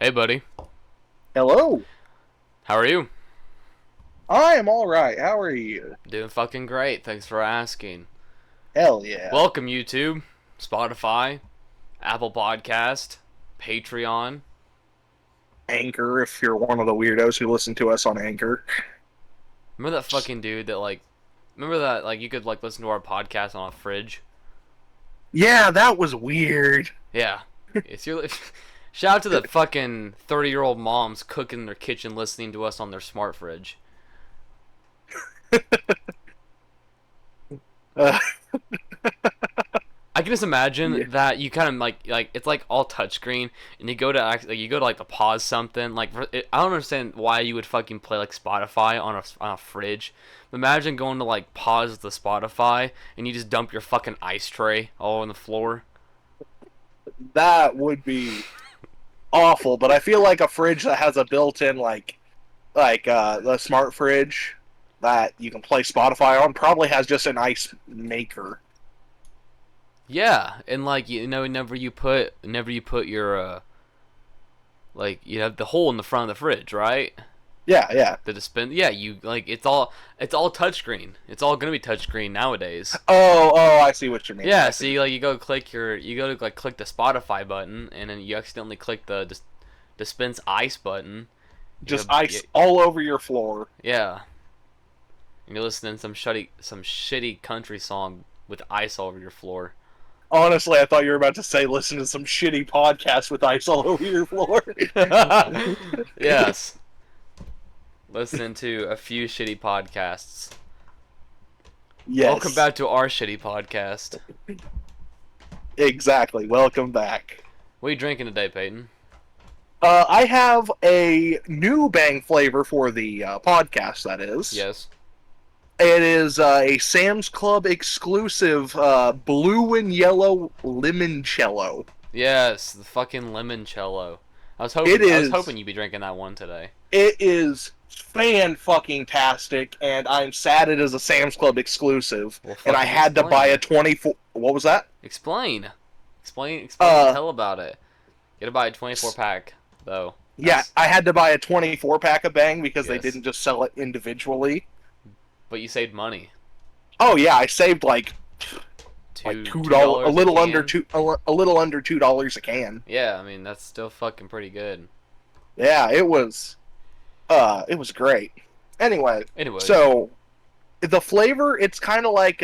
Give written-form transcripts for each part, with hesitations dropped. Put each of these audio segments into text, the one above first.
Hey, buddy. Hello. How are you? I am all right. How are you? Doing fucking great. Thanks for asking. Hell yeah. Welcome, YouTube, Spotify, Apple Podcast, Patreon. Anchor, if you're one of the weirdos who listen to us on Anchor. Remember that fucking dude that, remember that, you could, listen to our podcast on a fridge? Yeah, that was weird. Yeah. It's your. Shout out to the fucking 30-year-old moms cooking in their kitchen listening to us on their smart fridge. Uh, I can just yeah. imagine that you kind of it's like all touchscreen, and you go to to pause something. I don't understand why you would fucking play like Spotify on a fridge. But imagine going to pause the Spotify and you just dump your fucking ice tray all on the floor. That would be awful, but I feel like a fridge that has a built-in the smart fridge that you can play Spotify on probably has just an ice maker. Yeah, and whenever you put your you have the hole in the front of the fridge, right? Yeah, yeah. The dispense. Yeah, you it's all touchscreen. It's all gonna be touchscreen nowadays. Oh, I see what you mean. Yeah, so you go to click the Spotify button, and then you accidentally click the dispense ice button. Just ice all over your floor. Yeah, and you're listening to some shitty country song with ice all over your floor. Honestly, I thought you were about to say listen to some shitty podcast with ice all over your floor. Yes, listening to a few shitty podcasts. Yes. Welcome back to our shitty podcast. Exactly. Welcome back. What are you drinking today, Peyton? I have a new bang flavor for the podcast, that is. Yes. It is a Sam's Club exclusive blue and yellow limoncello. Yes, the fucking limoncello. I was hoping you'd be drinking that one today. It is fan-fucking-tastic, and I'm sad it is a Sam's Club exclusive. Well, and I had to buy a 24... What was that? Explain tell about it. You gotta buy a 24-pack, though. Yeah, I had to buy a 24-pack of Bang because they Yes. didn't just sell it individually. But you saved money. Oh yeah, I saved like $2, a a little under $2 a can. Yeah, I mean that's still fucking pretty good. Yeah, it was great. Anyway, Anyways, so the flavor, it's kind of like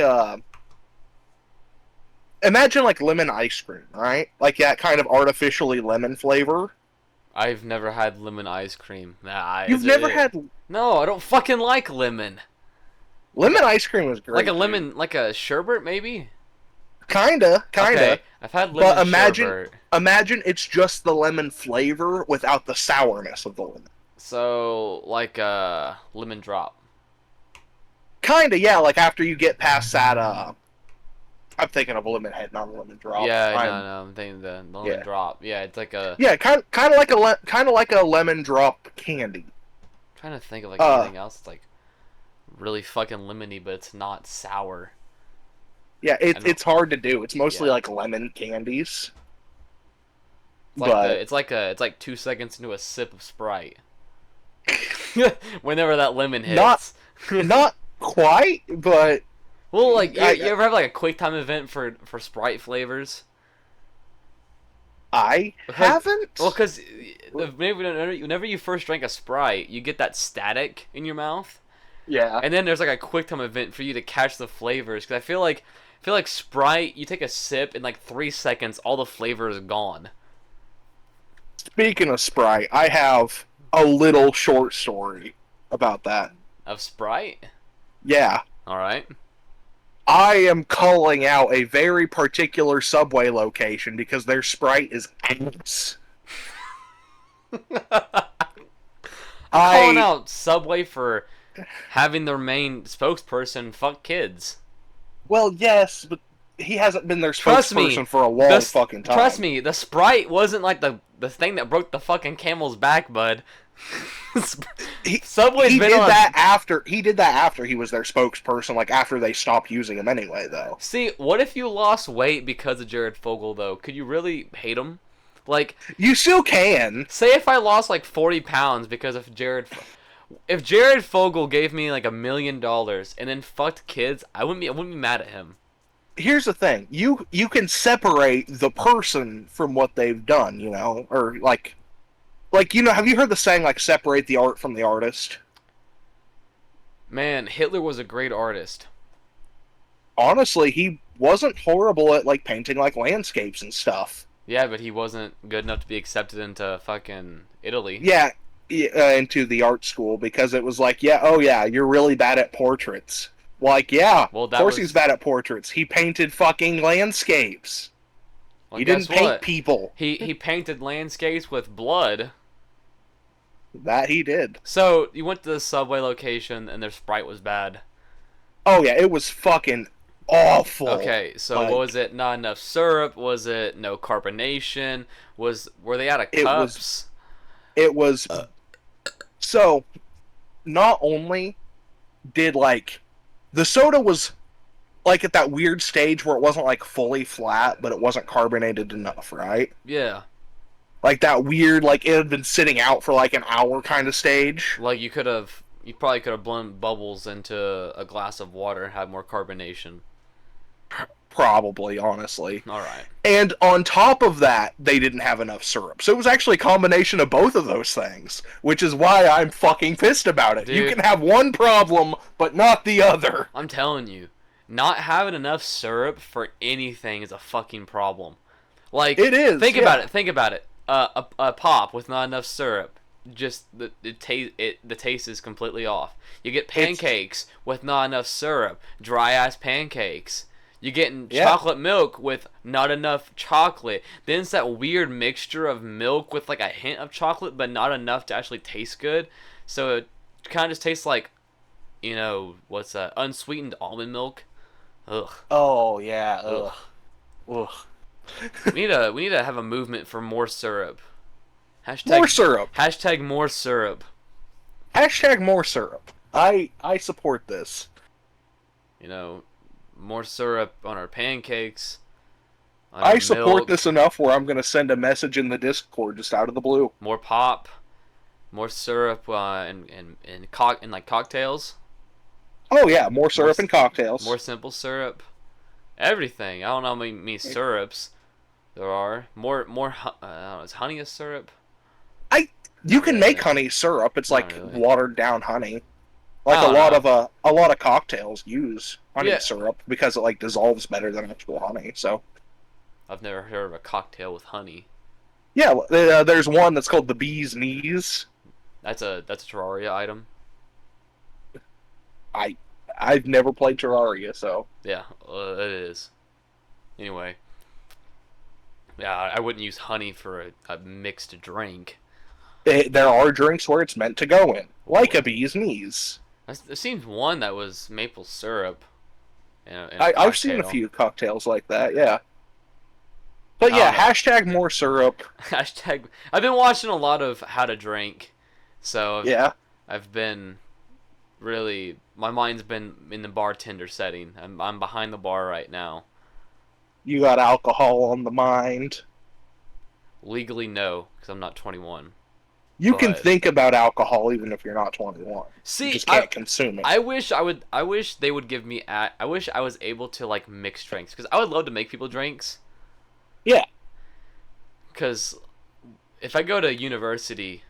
imagine like lemon ice cream, right? Like that kind of artificially lemon flavor. I've never had lemon ice cream. You've never had No, I don't fucking like lemon. lemon ice cream is great. Like a lemon, like a sherbet, maybe. Kinda. Okay, I've had lemon But sherbet. imagine it's just the lemon flavor without the sourness of the lemon. So like a lemon drop. Kinda, yeah. Like after you get past that, I'm thinking of a lemon head, not a lemon drop. Yeah, no, I'm thinking the lemon Yeah. drop. Yeah, it's like a. Yeah, kind of like a lemon drop candy. Trying to think of like anything else that's like really fucking lemony, but it's not sour. Yeah, it's hard to do. It's mostly Yeah. like lemon candies. It's like 2 seconds into a sip of Sprite. Whenever that lemon hits. Not quite, but Well, like you ever have like a quick time event for Sprite flavors? I haven't. Well, because whenever you first drink a Sprite, you get that static in your mouth, Yeah. and then there's like a quick time event for you to catch the flavors. Because I feel like Sprite, you take a sip in like 3 seconds, all the flavor is gone. Speaking of Sprite, I have a little short story about that. Of Sprite? Yeah. All right. I am calling out a very particular Subway location because their Sprite is ass. Calling out Subway for having their main spokesperson fuck kids. Well, yes, but he hasn't been their spokesperson for a long fucking time. Trust me, the Sprite wasn't like the thing that broke the fucking camel's back, bud. Subway's been on. He did that after he was their spokesperson, like after they stopped using him anyway, though. See, what if you lost weight because of Jared Fogle, though? Could you really hate him? Like, You still can. say if I lost like 40 pounds because of if Jared Fogle gave me like $1 million and then fucked kids, I wouldn't be mad at him. Here's the thing. You can separate the person from what they've done, or have you heard the saying like separate the art from the artist? Man, Hitler was a great artist. Honestly, he wasn't horrible at like painting like landscapes and stuff. Yeah, but he wasn't good enough to be accepted into fucking Italy. Yeah, into the art school because it was like, yeah, oh yeah, you're really bad at portraits. Like, yeah, Well, of that course was he's bad at portraits. He painted fucking landscapes. well, He guess didn't paint what? people. He painted landscapes with blood. That he did. So you went to the subway location and their Sprite was bad. Oh yeah, it was fucking awful. Okay, so Like, what was it? Not enough syrup? Was it no carbonation? Were they out of it was cups? it was so not only did like the soda was like at that weird stage where it wasn't like fully flat, but it wasn't carbonated enough, right? Yeah, Like that weird, like it had been sitting out for like an hour kind of stage. like you probably could have blown bubbles into a glass of water and had more carbonation. Probably, honestly. All right. And on top of that, they didn't have enough syrup. So it was actually a combination of both of those things, which is why I'm fucking pissed about it. You Dude. can have one problem, but not the other. I'm telling you, not having enough syrup for anything is a fucking problem. Like, It is, Think yeah. about it. Think about it. A pop with not enough syrup, just the taste is completely off. You get pancakes with not enough syrup, dry ass pancakes. You're getting Yeah. chocolate milk with not enough chocolate. Then it's that weird mixture of milk with like a hint of chocolate, but not enough to actually taste good. So it kind of just tastes like, what's that? Unsweetened almond milk. Ugh. Oh, yeah. Ugh. Ugh. We need to have a movement for more syrup. Hashtag More syrup. Hashtag more syrup. Hashtag more syrup. I support this. More syrup on our pancakes. On I our support milk, this enough where I'm going to send a message in the Discord just out of the blue. More pop. More syrup and like cocktails. Oh, yeah. More syrup More in cocktails. More simple syrup. Everything. I don't know how many syrups there are. More. I don't know. Is honey a syrup? You can Yeah. make honey syrup. It's Not like really. watered down honey. I Like don't know. a lot of cocktails use honey Yeah. syrup because it like dissolves better than actual honey. So I've never heard of a cocktail with honey. yeah, there's one that's called the bee's knees. That's a Terraria item. I've never played Terraria, so Yeah, it is. Anyway, yeah, I wouldn't use honey for a mixed drink. there are drinks where it's meant to go in, like a bee's knees. There seems one that was maple syrup. I've seen a few cocktails like that, yeah. But I yeah, don't know. hashtag more syrup. Hashtag. I've been watching a lot of How to Drink, so Yeah, I've been really. My mind's been in the bartender setting. I'm behind the bar right now. you got alcohol on the mind. Legally, no, because I'm not 21. You can But- think about alcohol even if you're not 21. You See, just can't consume it. I wish I wish they would give me. I wish I was able to like mix drinks because I would love to make people drinks. Yeah. Because if I go to university,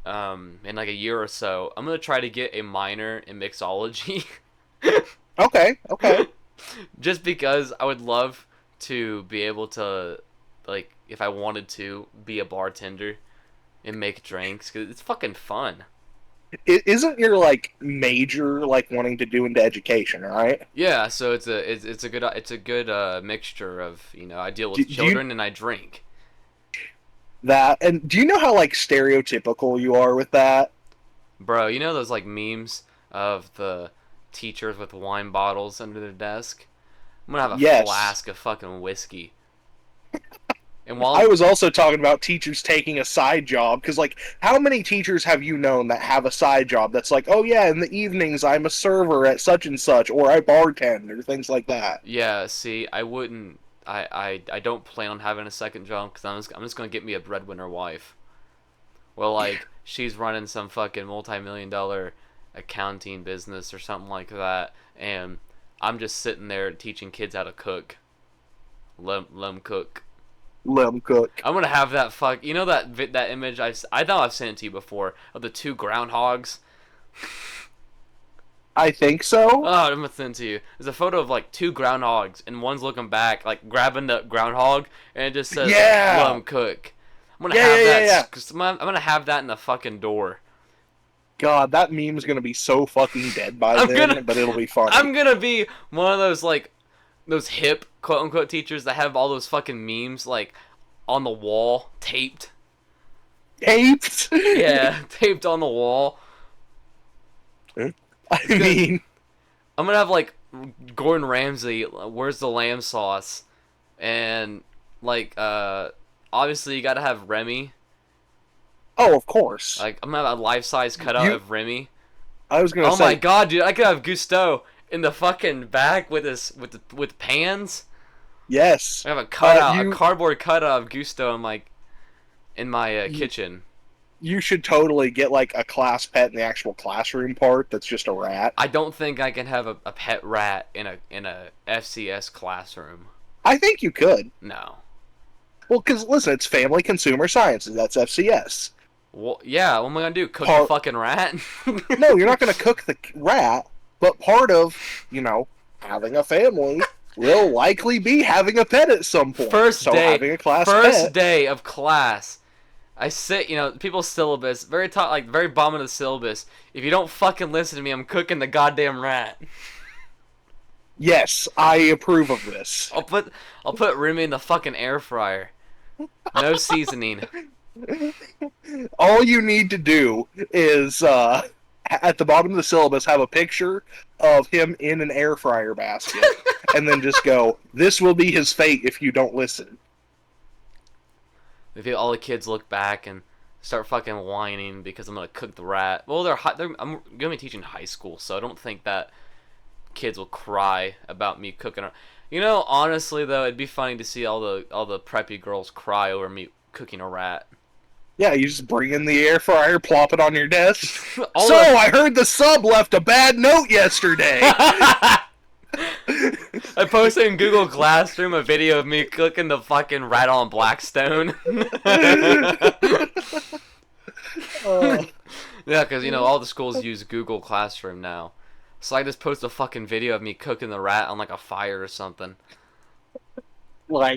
in like a year or so, I'm gonna try to get a minor in mixology. Okay, okay. Just because I would love to be able to, like, if I wanted to, be a bartender and make drinks because it's fucking fun. Isn't your like major like wanting to do into education, right? Yeah, so it's a good mixture of I deal with Do you- children and I drink. That and do you know how like stereotypical you are with that? Bro, you know those like memes of the teachers with wine bottles under their desk? I'm gonna have a Yes. flask of fucking whiskey. And while I was also talking about teachers taking a side job because like how many teachers have you known that have a side job that's like, oh yeah, in the evenings I'm a server at such and such or I bartend or things like that. yeah, see, I wouldn't I don't plan on having a second job because I'm just gonna get me a breadwinner wife. Well, like she's running some fucking multi-million-dollar accounting business or something like that, and I'm just sitting there teaching kids how to cook. Let 'em cook. Let 'em cook. I'm gonna have that you know that image I thought I've sent it to you before of the two groundhogs. I think so. Oh, I'm gonna send it to you. There's a photo of like two groundhogs, and one's looking back, like grabbing the groundhog, and it just says "Let Yeah. 'em cook." I'm gonna Yeah, have yeah, yeah, that. yeah. I'm gonna have that in the fucking door. God, that meme's gonna be so fucking dead by I'm then, gonna but it'll be funny. I'm gonna be one of those like those hip quote unquote teachers that have all those fucking memes like on the wall taped. Apes. Yeah, taped on the wall. I mean, I'm gonna have like Gordon Ramsay, where's the lamb sauce? And like obviously you gotta have Remy. oh, of course. Like I'm gonna have a life size cutout of Remy. I was gonna Oh say, my god, dude, I could have Gusteau in the fucking back with with pans. yes. I have a cutout, You a cardboard cutout of Gusteau in my kitchen. you should totally get like a class pet in the actual classroom part. That's just a rat. I don't think I can have a pet rat in a FCS classroom. I think you could. No. Well, because listen, it's Family Consumer Sciences. That's FCS. Well, yeah. What am I gonna do? Cook the Part- fucking rat? No, you're not gonna cook the rat, but part of having a family will likely be having a pet at some point. First day. Having a class First pet. day of class. I sit, people's syllabus, very top, like very bottom of the syllabus. If you don't fucking listen to me, I'm cooking the goddamn rat. Yes, I approve of this. I'll put Remy in the fucking air fryer. No seasoning. All you need to do is at the bottom of the syllabus have a picture of him in an air fryer basket, and then just go, "This will be his fate if you don't listen." Maybe all the kids look back and start fucking whining because I'm gonna cook the rat. Well, I'm gonna be teaching high school, so I don't think that kids will cry about me cooking. Honestly though, it'd be funny to see all the preppy girls cry over me cooking a rat. Yeah, you just bring in the air fryer, plop it on your desk. All So, the- I heard the sub left a bad note yesterday. I posted in Google Classroom a video of me cooking the fucking rat on Blackstone. Yeah, because all the schools use Google Classroom now. So I just post a fucking video of me cooking the rat on like a fire or something. was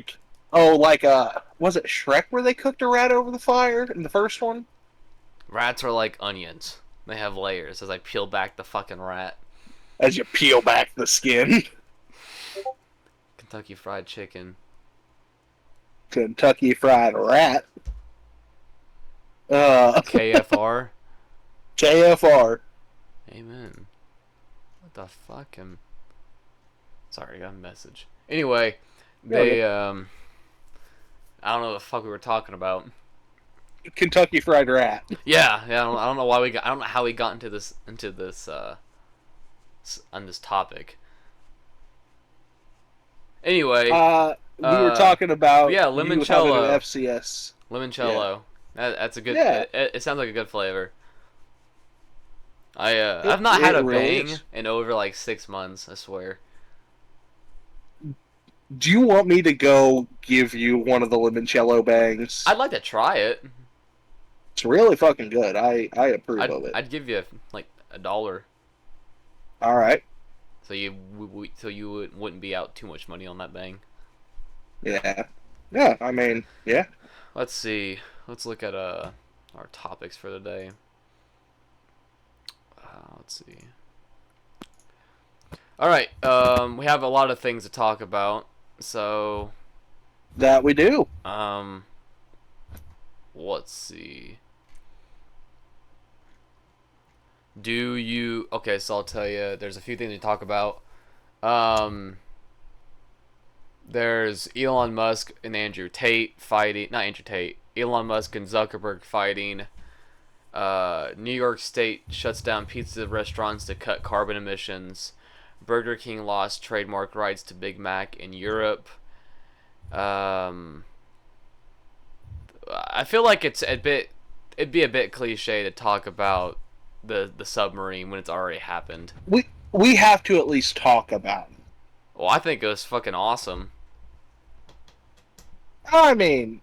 it Shrek where they cooked a rat over the fire in the first one? Rats are like onions. They have layers as I peel back the fucking rat. As you peel back the skin. Kentucky Fried Chicken. Kentucky Fried Rat. KFR. KFR. Amen. What the fuck? Sorry, I got a message. Anyway, they I don't know what the fuck we were talking about. Kentucky Fried Rat. Yeah. I don't know I don't know how we got into this on this topic. Anyway, we were talking about limoncello. FCS. Limoncello. That's a good. Yeah. It sounds like a good flavor. I've not had a really bang is. in over like 6 months. I swear. Do you want me to go give you one of the limoncello bangs? I'd like to try it. It's really fucking good. I approve of it. I'd give you like $1. All right. So you wouldn't be out too much money on that bang. Yeah. Yeah. I mean, yeah. Let's see. Let's look at our topics for the day. Let's see. All right. We have a lot of things to talk about. So. That we do. Let's see. Okay, so I'll tell you, there's a few things to talk about. There's Elon Musk and Andrew Tate fighting, not Andrew Tate, Elon Musk and Zuckerberg fighting. New York State shuts down pizza restaurants to cut carbon emissions. Burger King lost trademark rights to Big Mac in Europe. Um, I feel like it'd be a bit cliche to talk about the submarine when it's already happened. We have to at least talk about it. Well, I think it was fucking awesome. I mean,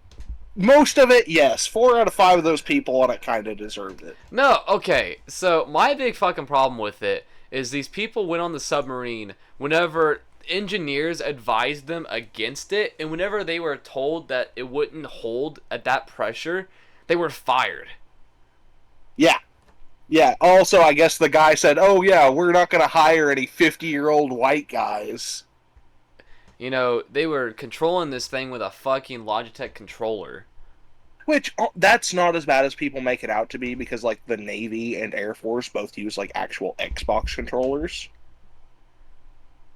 most of it, yes. 4 out of 5 of those people on it kind of deserved it. No, okay. So my big fucking problem with it is these people went on the submarine whenever engineers advised them against it, and whenever they were told that it wouldn't hold at that pressure, they were fired. Yeah. Yeah. Also, I guess the guy said, "Oh yeah, we're not going to hire any 50-year-old white guys." You know, they were controlling this thing with a fucking Logitech controller. Which that's not as bad as people make it out to be because like the Navy and Air Force both use like actual Xbox controllers.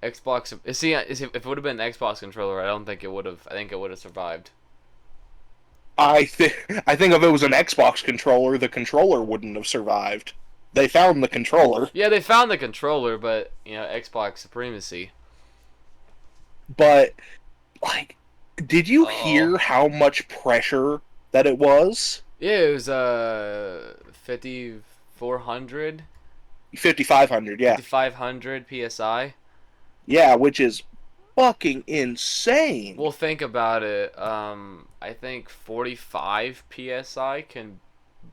Xbox. See, if it would have been an Xbox controller, I don't think it would have. I think it would have survived. I think if it was an Xbox controller, the controller wouldn't have survived. They found the controller, Yeah, they found the controller, but you know, Xbox supremacy. but like, did you Oh. hear how much pressure that it was? Yeah, it was 5400, 5,500, yeah, 5500 psi. yeah, which is fucking insane. Well, think about it. I think 45 psi can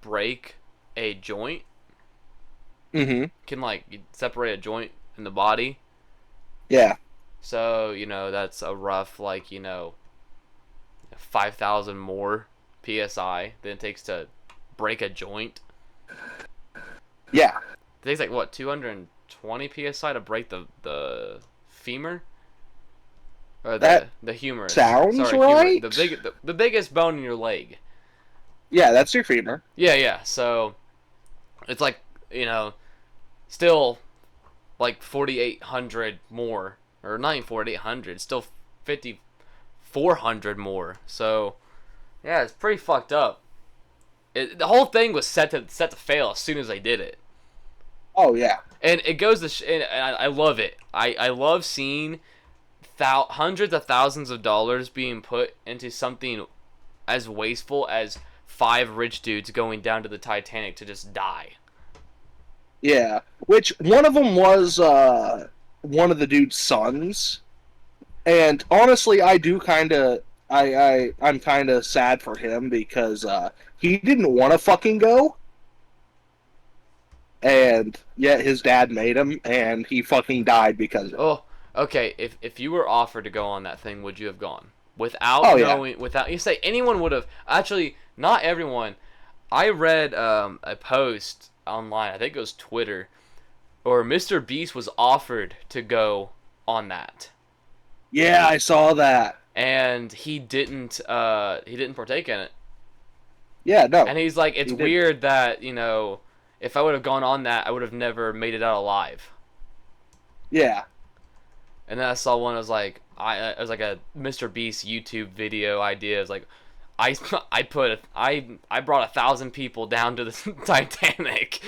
break a joint. Mm-hmm. Can like separate a joint in the body. Yeah, So you know that's a rough 5,000 more psi than it takes to break a joint. yeah. It takes like what 220 psi to break the femur or That the humerus. sounds Sorry, humor. right. The biggest bone in your leg. Yeah, that's your femur. Yeah. So it's like you know still like 4,800 more, or not even 4,800, still 5,400 more. So yeah, it's pretty fucked up. The whole thing was set to fail as soon as they did it. Oh yeah. And it goes and I love it. I love seeing hundreds of thousands of dollars being put into something as wasteful as 5 rich dudes going down to the Titanic to just die. Yeah, which one of them was one of the dude's sons, and honestly, I do kind of I'm kind of sad for him because he didn't want to fucking go, and yet his dad made him, and he fucking died because of it. Oh, okay. If you were offered to go on that thing, would you have gone? Without Oh yeah, knowing, without you say anyone would have. Actually, not everyone. I read a post online. I think it was Twitter, or Mr. Beast was offered to go on that, yeah, I saw that. and he didn't partake in it. Yeah, no, And he's like, it's he didn't. weird that if I would have gone on that, I would have never made it out alive. Yeah, And then I saw one. I was like, it was like a Mr. Beast YouTube video idea. It's like, I I brought 1,000 people down to the Titanic.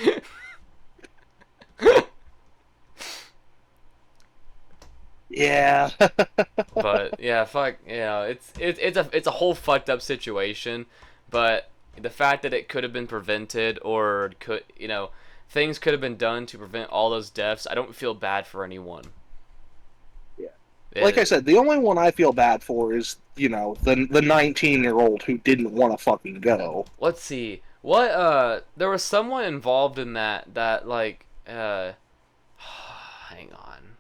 yeah, But yeah, fuck, it's a whole fucked up situation. But the fact that it could have been prevented, or things could have been done to prevent all those deaths. I don't feel bad for anyone. yeah. Like I It, said, the only one I feel bad for is the 19-year-old who didn't want to fucking go. let's see. What there was someone involved in that hang on.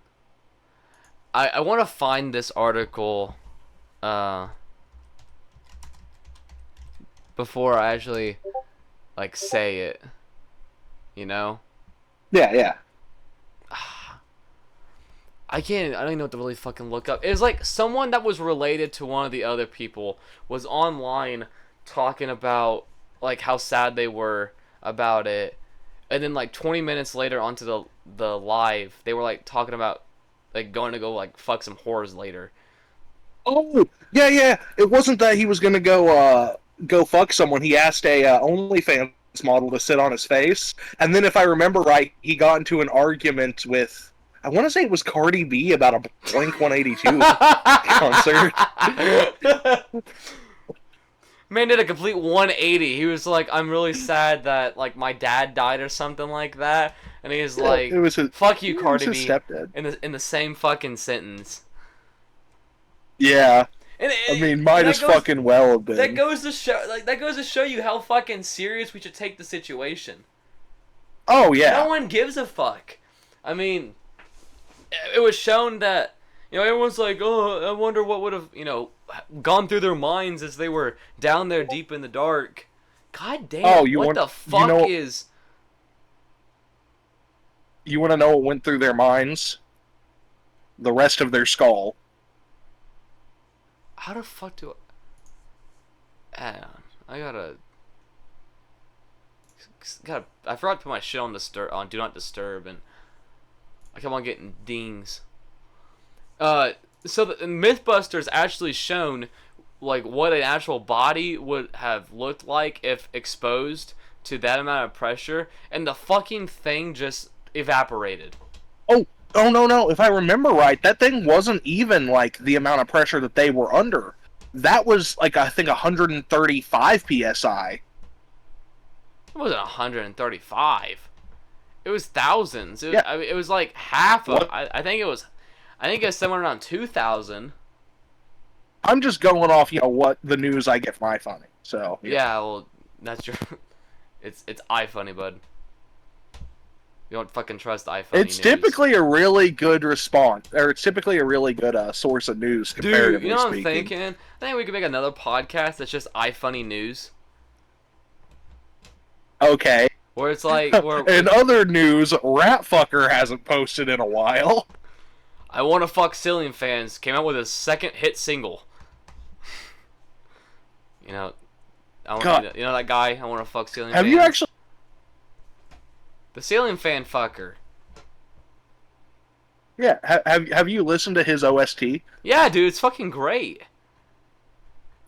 I want to find this article uh before I actually say it, you know? Yeah, yeah. I don't even know what to really fucking look up. It was like someone that was related to one of the other people was online talking about how sad they were about it. And then 20 minutes later onto the live, they were talking about going to go fuck some whores later. Oh, yeah, yeah. It wasn't that he was gonna go fuck someone. He asked a OnlyFans model to sit on his face, and then if I remember right, he got into an argument with I want to say it was Cardi B about a Blink 182 concert. Man did a complete 180. He was like, I'm really sad that like my dad died or something like that. And he was like, It was his, fuck you, it was Cardi his B. stepdad. In the same fucking sentence. Yeah. And I mean, might as fucking well have been. That goes to show you how fucking serious we should take the situation. Oh, yeah. No one gives a fuck. I mean, it was shown that, everyone's like, oh, I wonder what would have, gone through their minds as they were down there deep in the dark. God damn, what the fuck is... You want to know what went through their minds? The rest of their skull. How the fuck do I... I gotta... I forgot to put my shit on Do Not Disturb, and I kept on getting dings. So the Mythbusters actually shown like what an actual body would have looked like if exposed to that amount of pressure, and the fucking thing just evaporated. Oh no! If I remember right, that thing wasn't even like the amount of pressure that they were under. That was like I think 135 psi. It wasn't 135. It was thousands. It was like half of. I think it was somewhere around 2,000. I'm just going off, what the news I get from Ifunny. So yeah, well, that's your. It's Ifunny, bud. You don't fucking trust Ifunny. It's typically a really good response, or it's typically a really good source of news. Comparatively Dude, you know what I'm speaking. thinking? I think we could make another podcast that's just Ifunny news. Okay. Where it's like... In other news, Ratfucker hasn't posted in a while. I Wanna Fuck Cillian Fans came out with his second hit single. You know that guy, I Wanna Fuck Cillian Fans? Have you actually... The Cillian Fan fucker. Yeah, have you listened to his OST? Yeah, dude, it's fucking great.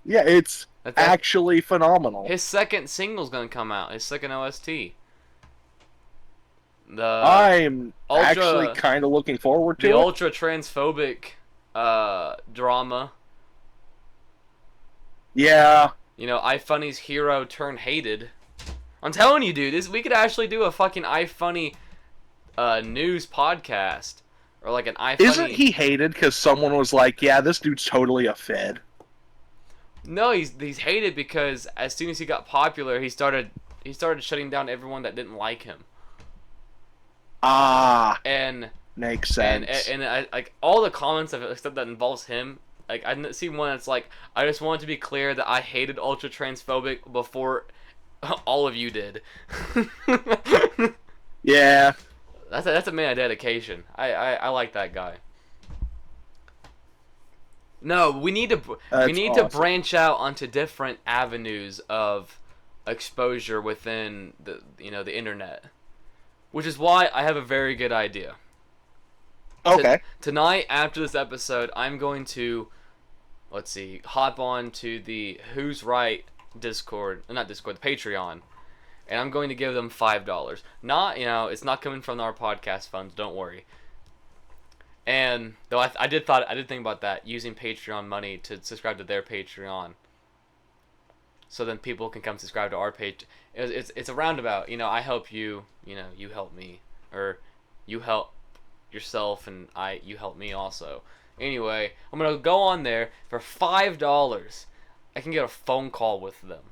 Yeah, it's actually phenomenal. His second single's gonna come out. His second OST. I'm actually kind of looking forward to the it. ultra transphobic drama. Yeah. Ifunny's hero turned hated. I'm telling you, dude, we could actually do a fucking Ifunny news podcast. Or like an Ifunny... Isn't he hated because someone was like, yeah, this dude's totally a fed? No, he's hated because as soon as he got popular, he started shutting down everyone that didn't like him. Ah, and makes sense. And I, like all the comments of it, except that involves him. Like I see one that's like, I just want to be clear that I hated ultra transphobic before all of you did. Yeah, that's a man of dedication. I like that guy. No, we need to branch out onto different avenues of exposure within the the internet. Which is why I have a very good idea. Okay. Tonight, after this episode, I'm going to, hop on to the Who's Right Discord, not Discord, the Patreon, and I'm going to give them $5. Not, it's not coming from our podcast funds, don't worry. And, though I did think about that, using Patreon money to subscribe to their Patreon. So then people can come subscribe to our page. It's a roundabout. I help you. You help me, or you help yourself, and you help me also. Anyway, I'm gonna go on there for $5. I can get a phone call with them.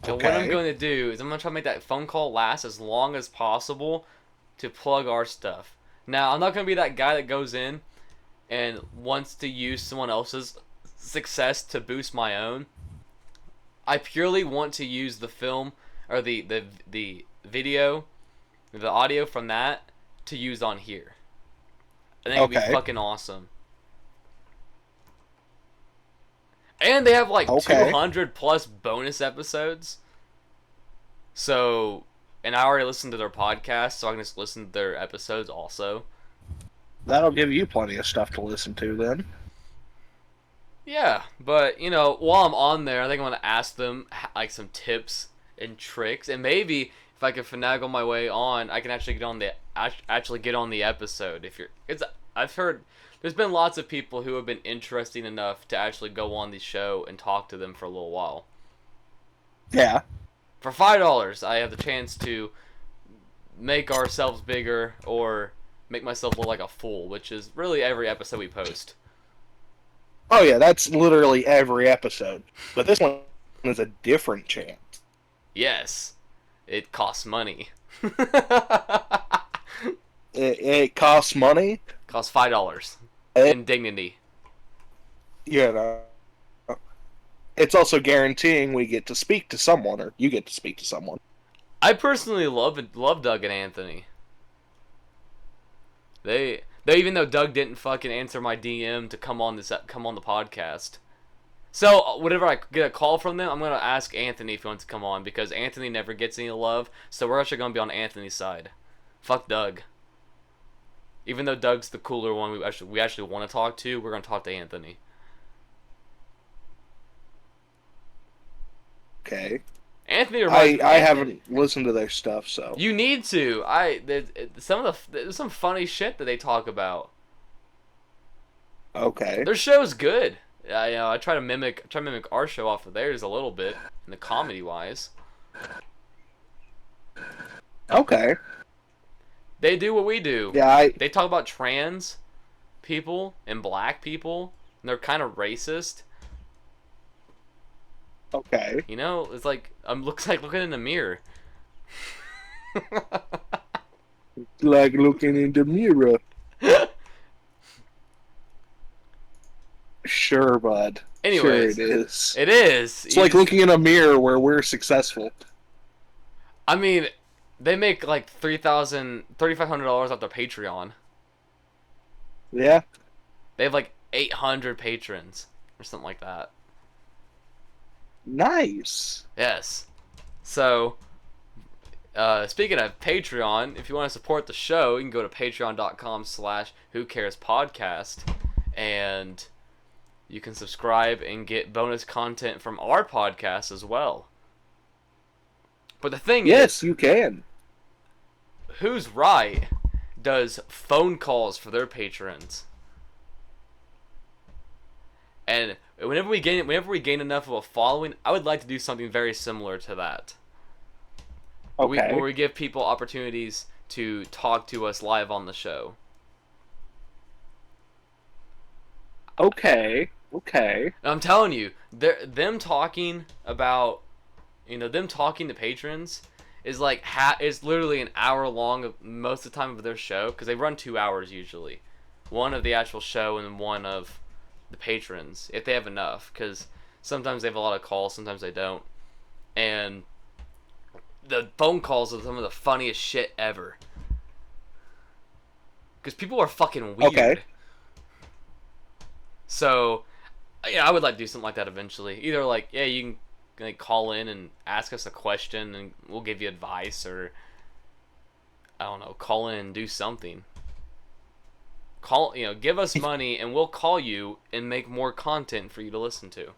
Okay. And what I'm going to do is I'm gonna try to make that phone call last as long as possible to plug our stuff. Now I'm not gonna be that guy that goes in and wants to use someone else's success to boost my own. I purely want to use the film or the video, the audio from that to use on here. I think it'd be fucking awesome. And they have like 200 plus bonus episodes. So, and I already listened to their podcast, so I can just listen to their episodes also. That'll give you plenty of stuff to listen to then. Yeah, but while I'm on there, I think I'm gonna ask them like some tips and tricks, and maybe if I can finagle my way on, I can actually get on the episode. I've heard there's been lots of people who have been interesting enough to actually go on the show and talk to them for a little while. Yeah. For $5, I have the chance to make ourselves bigger or make myself look like a fool, which is really every episode we post. Oh yeah, that's literally every episode. But this one is a different chance. Yes, it costs money. It costs money. Costs $5 It, in dignity. you know, it's also guaranteeing we get to speak to someone, or you get to speak to someone. I personally love Doug and Anthony. They even though Doug didn't fucking answer my DM to come on the podcast. So whenever I get a call from them, I'm gonna ask Anthony if he wants to come on because Anthony never gets any love. So we're actually gonna be on Anthony's side. Fuck Doug. Even though Doug's the cooler one, we actually want to talk to. We're gonna talk to Anthony. Okay. Anthony I haven't listened to their stuff, so you need to. There's some funny shit that they talk about. okay. Their show's good. I try to mimic our show off of theirs a little bit in the comedy wise. Okay. They do what we do. Yeah, They talk about trans people and black people, and they're kind of racist. okay. You know, it's like looks like looking in the mirror. Like looking in the mirror. Sure, bud. Anyways, sure it is. It is. It's like looking in a mirror where we're successful. I mean, they make like $3,500 off their Patreon. Yeah. They have like 800 patrons or something like that. Nice. Yes. So, speaking of Patreon, if you want to support the show, you can go to patreon.com/whocarespodcast, and you can subscribe and get bonus content from our podcast as well. But the thing is, Yes, you can. Who's Right does phone calls for their patrons. And whenever we gain enough of a following, I would like to do something very similar to that. Okay. Where we give people opportunities to talk to us live on the show. Okay. Okay. And I'm telling you, them talking about, them talking to patrons is like is literally an hour long of most of the time of their show, because they run 2 hours usually, one of the actual show and one of the patrons if they have enough, because sometimes they have a lot of calls, sometimes they don't, and the phone calls are some of the funniest shit ever, because people are fucking weird. Okay. So yeah, I would like to do something like that eventually. Either like, yeah, you can like call in and ask us a question and we'll give you advice, or I don't know, call in and do something. Give us money and we'll call you and make more content for you to listen to.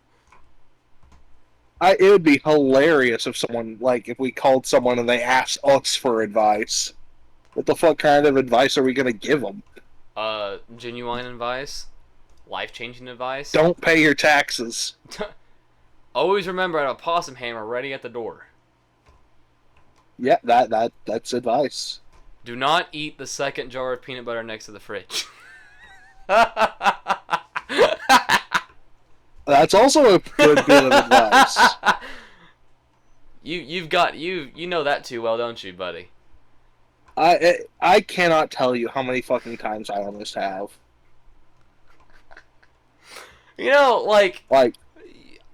It would be hilarious if if we called someone and they asked us for advice. What the fuck kind of advice are we gonna give them? Genuine advice, life-changing advice. Don't pay your taxes. Always remember, I have a possum hammer ready at the door. Yeah, that's advice. Do not eat the second jar of peanut butter next to the fridge. That's also a good bit of advice. You know that too well, don't you, buddy? I cannot tell you how many fucking times I almost have. Like Like,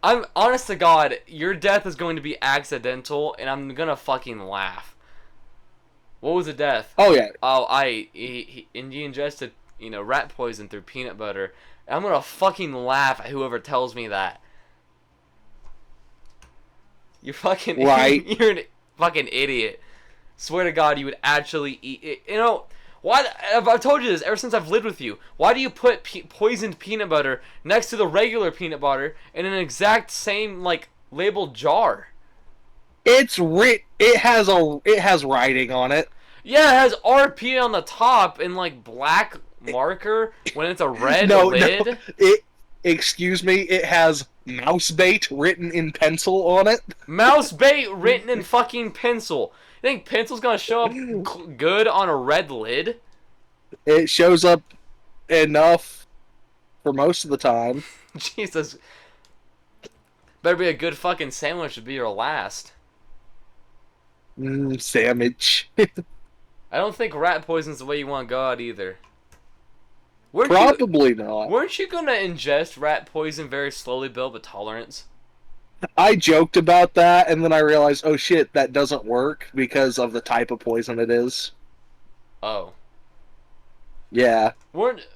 I'm honest to God, your death is going to be accidental, and I'm gonna fucking laugh. What was the death? oh yeah. Oh, he ingested, rat poison through peanut butter. I'm gonna fucking laugh at whoever tells me that. You're fucking Right. You're an fucking idiot. Swear to God, you would actually eat it. Why? I've told you this ever since I've lived with you. Why do you put poisoned peanut butter next to the regular peanut butter in an exact same labeled jar? it has writing on it. Yeah, it has RP on the top in like black marker when it's a red No, lid. it. Excuse me. It has mouse bait written in pencil on it. Mouse bait written in fucking pencil. You think pencil's gonna show up good on a red lid? It shows up enough for most of the time. Jesus. Better be a good fucking sandwich to be your last. Sandwich. I don't think rat poison's the way you want to go out either. Weren't you Probably not. weren't you gonna ingest rat poison very slowly, build a tolerance? I joked about that, and then I realized, oh shit, that doesn't work because of the type of poison it is. Oh. Yeah. Weren't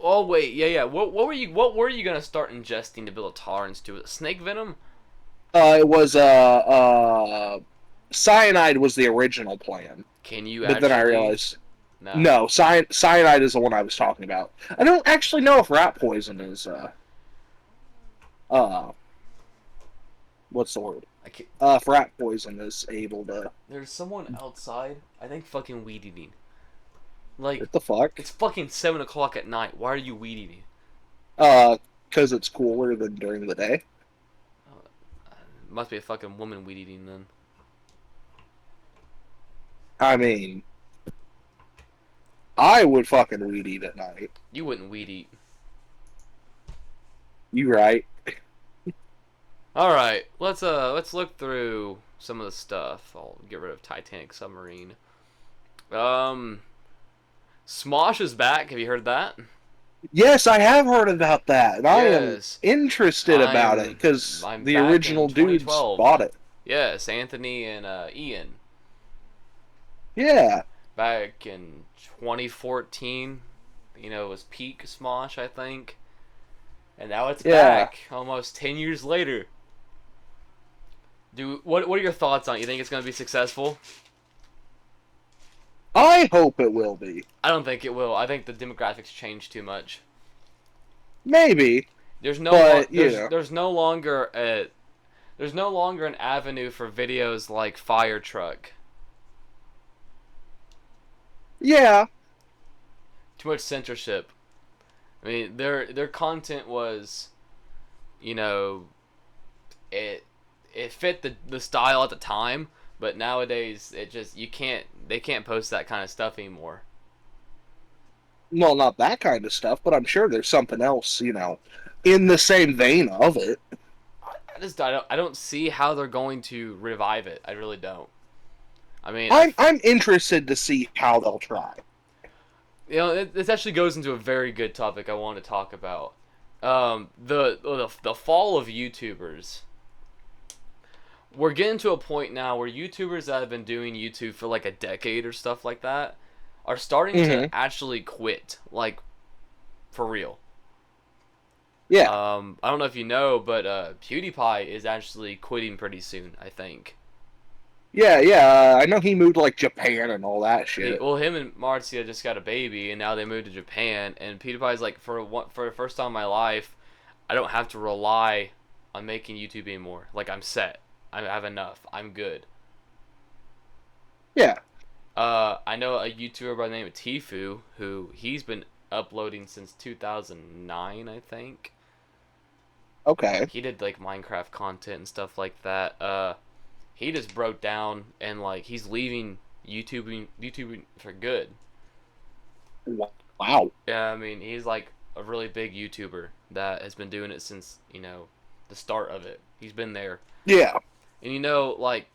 Oh wait, yeah. What were you gonna start ingesting to build a tolerance to it? Snake venom? It was cyanide was the original plan, Can you but then I actually realized No. no, cyanide is the one I was talking about. I don't actually know if rat poison is uh what's the word? I can't, If rat poison is able to. there's someone outside, I think fucking weed eating. Like What the fuck? it's fucking 7 o'clock at night. Why are you weed eating? Because it's cooler than during the day. Must be a fucking woman weed eating then. I mean, I would fucking weed eat at night. You wouldn't weed eat. You right? Alright, let's look through some of the stuff. I'll get rid of Titanic submarine. Smosh is back, have you heard that? Yes, I have heard about that, and I am Yes. interested about it because I'm the back in original dudes 2012. bought it. Yes, Anthony and Ian. Yeah, Back in 2014, you know, it was peak Smosh, I think. And now it's Yeah. back, almost 10 years later. What are your thoughts on it? You think it's going to be successful? I hope it will be. I don't think it will. I think the demographics change too much. Maybe, There's no but there's no longer an avenue for videos like Fire Truck. yeah, Too much censorship. I mean, their content was, you know, it fit the style at the time, but nowadays they can't post that kind of stuff anymore. well, not that kind of stuff, but I'm sure there's something else, in the same vein of it. I don't see how they're going to revive it. I really don't. I mean, I'm interested to see how they'll try. you know, this actually goes into a very good topic I want to talk about. The fall of YouTubers. We're getting to a point now where YouTubers that have been doing YouTube for like a decade or stuff like that are starting to actually quit, like for real. Yeah, I don't know if you know, but PewDiePie is actually quitting pretty soon, I think. yeah. I know he moved to like Japan and all that shit. Well, him and Marcia just got a baby, and now they moved to Japan. And PewDiePie's like, for the first time in my life, I don't have to rely on making YouTube anymore. Like, I'm set. I have enough. I'm good. Yeah. I know a YouTuber by the name of Tfue, who he's been uploading since 2009, I think. Okay. He did like Minecraft content and stuff like that. He just broke down and like he's leaving YouTubing for good. Wow. Yeah, I mean he's like a really big YouTuber that has been doing it since the start of it. He's been there, Yeah. and like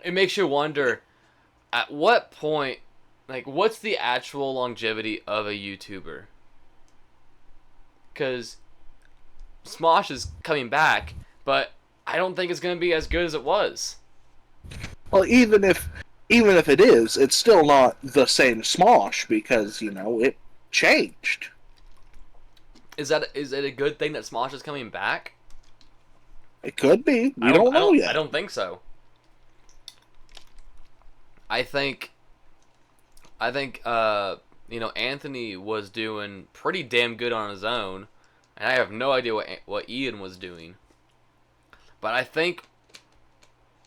it makes you wonder at what point, like what's the actual longevity of a YouTuber? Because Smosh is coming back, but I don't think it's gonna be as good as it was. Well, even if it is, it's still not the same Smosh because it changed. Is it a good thing that Smosh is coming back? It could be. We don't know yet. I don't think so. I think Anthony was doing pretty damn good on his own, and I have no idea what Ian was doing. But I think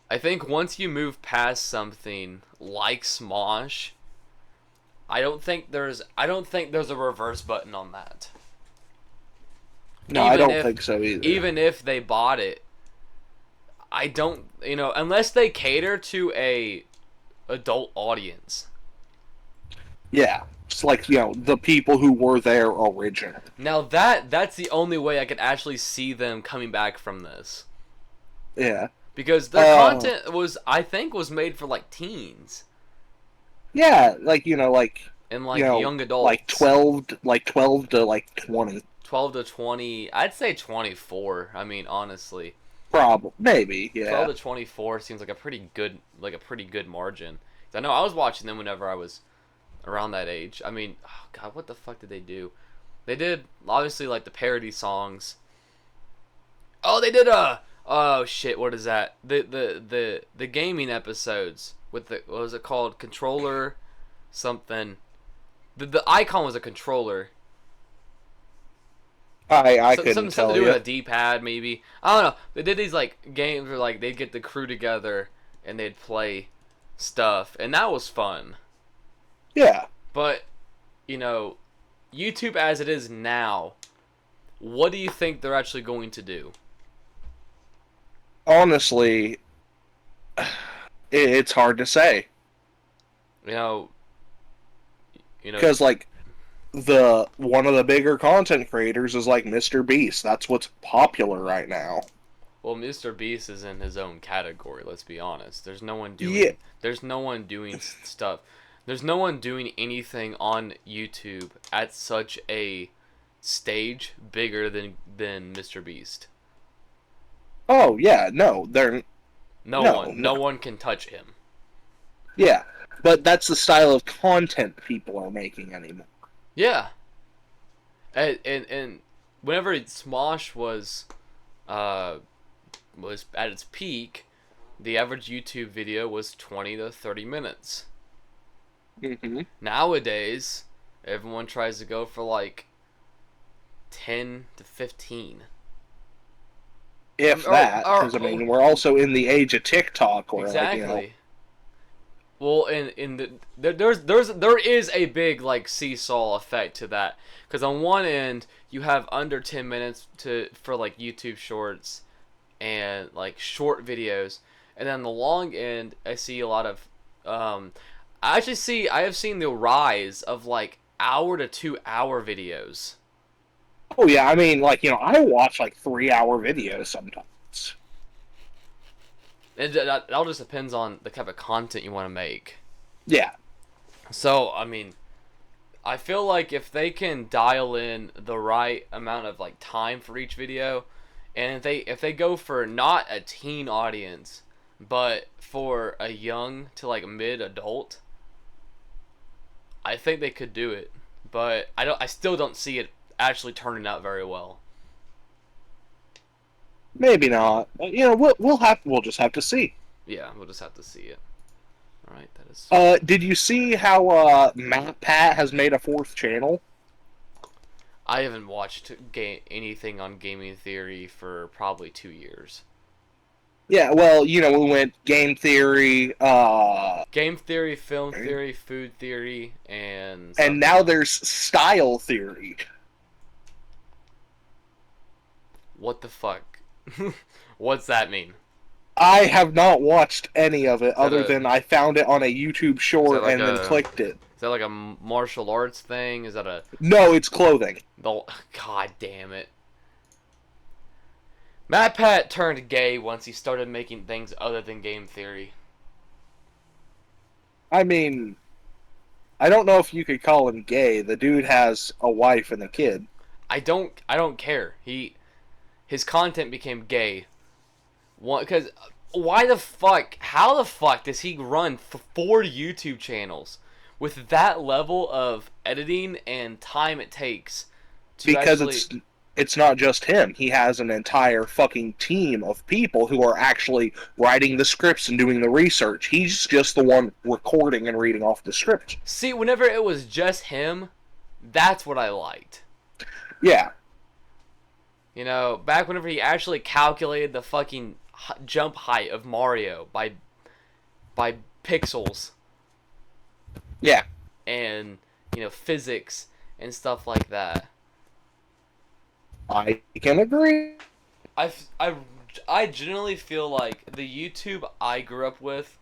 I think once you move past something like Smosh, I don't think there's a reverse button on that. No, I Even don't if think so either. even if they bought it, I don't, unless they cater to a adult audience. Yeah, it's like the people who were there originally. Now that's the only way I could actually see them coming back from this. Yeah. Because their Uh, content was, I think, was made for like teens yeah, and you like know, young adults. 12 to 20, 12 to 20, I'd say 24. I mean, honestly, probably, maybe, 12 yeah. to 24 seems like a pretty good margin. I know I was watching them whenever I was around that age. I mean, oh god, what the fuck did they do? They did obviously like the parody songs. Oh, they did oh shit, what is that? The gaming episodes with the, what was it called? Controller something. The icon was a controller. I So, couldn't something tell to do with you. a D-pad maybe. I don't know. They did these like games where like they'd get the crew together and they'd play stuff, and that was fun. Yeah, But you know, YouTube as it is now, what do you think they're actually going to do? honestly, it's hard to say You know, you know. because like the one of the bigger content creators is like Mr. Beast. That's what's popular right now. Well, Mr. Beast is in his own category. Let's be honest. There's no one Yeah, doing. There's no one doing stuff. There's no one doing anything on YouTube at such a stage bigger than Mr. Beast. oh yeah, no, they're No no, one. no, No one can touch him. yeah, but that's the style of content people are making anymore. Yeah. And whenever Smosh uh was at its peak, the average YouTube video was 20 to 30 minutes. Hmm. Nowadays, everyone tries to go for like 10 to 15. If Or, that, because I or mean, we're also in the age of TikTok, where exactly. Well, in there is a big like seesaw effect to that, because on one end you have under 10 minutes to for like YouTube Shorts and like short videos, and then the long end I see a lot of I have seen the rise of like hour to 2 hour videos. oh yeah, I mean, I watch like 3 hour videos sometimes. That all just depends on the type of content you want to make. Yeah, So I mean, I feel like if they can dial in the right amount of like time for each video, and if they go for not a teen audience, but for a young to like mid adult, I think they could do it. But I still don't see it actually turning out very well. maybe not. We'll just have to see. Yeah, we'll just have to see it. All right, that is. Did you see how Matt Pat has made a fourth channel? I haven't watched anything on Gaming Theory for probably 2 years. Yeah, well, we went game theory, Game theory, film theory, food theory, and and something now else. there's style theory. What the fuck? What's that mean? I have not watched any of it Is that other a than I found it on a YouTube is that short like and then a clicked it. is that like a martial arts thing? Is that a No, it's clothing. the God damn it. Matt Pat turned gay once he started making things other than game theory. I mean, I don't know if you could call him gay. The dude has a wife and a kid. I don't care. His content became gay. One cuz why the fuck? How the fuck does he run 4 YouTube channels with that level of editing and time it takes to Because actually it's not just him. He has an entire fucking team of people who are actually writing the scripts and doing the research. He's just the one recording and reading off the script. see whenever it was just him, that's what I liked. Yeah. Back whenever he actually calculated the fucking jump height of Mario by pixels Yeah. and physics and stuff like that. I can agree. I, I, I generally feel like the YouTube I grew up with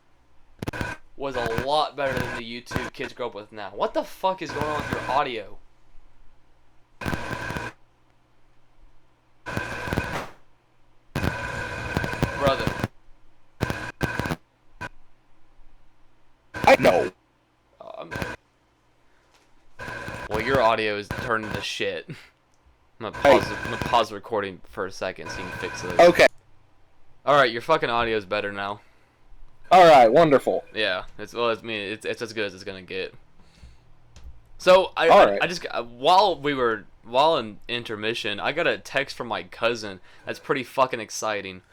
was a lot better than the YouTube kids grow up with now. What the fuck is going on with your audio? Brother. I know. Well, your audio is turning to shit. I'm gonna pause the recording for a second so you can fix it. Okay. Alright, your fucking audio is better now. Alright, wonderful. Yeah, it's as good as it's gonna get. So Alright. I just while in intermission, I got a text from my cousin that's pretty fucking exciting.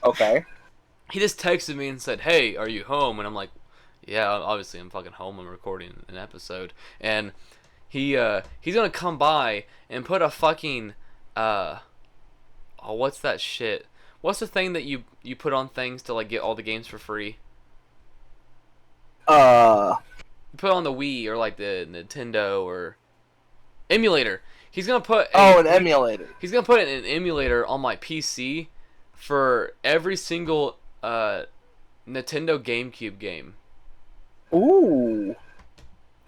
Okay. He just texted me and said, "Hey, are you home?" And I'm like, "Yeah, obviously I'm fucking home. I'm recording an episode." And he's gonna come by and put a fucking what's that shit? What's the thing that you put on things to like get all the games for free? You put on the Wii or like the Nintendo or emulator. He's gonna put an emulator. He's gonna put an emulator on my PC for every single Nintendo GameCube game. Ooh.